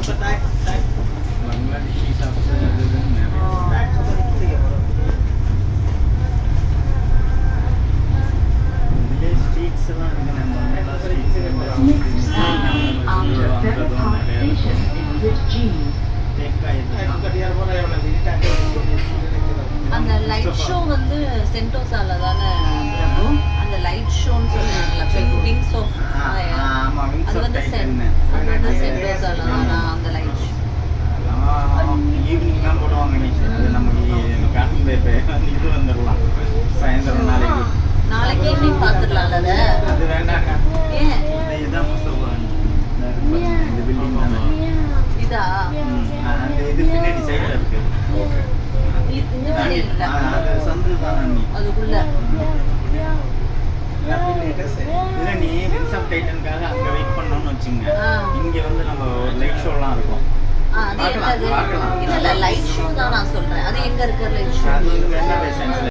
Bangladeshi shops village streets எல்லாம் இருக்கு நம்ம அந்த லைட் ஷோ வந்து சென்டோசால தானே பிரபு அந்த லைட் ஷோன்னு சொல்லுவாங்கல்ல விங்ஸ் ஆஃப் அது வந்து சென்டோசால தானா அந்த லைட் ஷோ ஈவினிங் தான் போடுவாங்க அது நமக்கு காட்டும் இது வந்துடலாம் சாயந்தரம் நாளைக்கு ஈவினிங் பார்த்துடலாம்ல அதை அது வேண்டாங்க ஏன் இதுதான் இந்த பில்டிங் தானே இதா அந்த இது பின்னாடி சைடில் இருக்கு ஓகே அது சந்து தான் அதுக்குள்ள இல்லை நீ விங்ஸ் ஆஃப் டைட்டனுக்காக அங்கே வெயிட் பண்ணோம்னு வச்சுங்க இங்கே வந்து நம்ம லைட் ஷோலாம் இருக்கும் அது என்னது இல்ல லைட் ஷோ தான் நான் சொல்றேன் அது எங்க இருக்கு லைட் ஷோ அது வந்து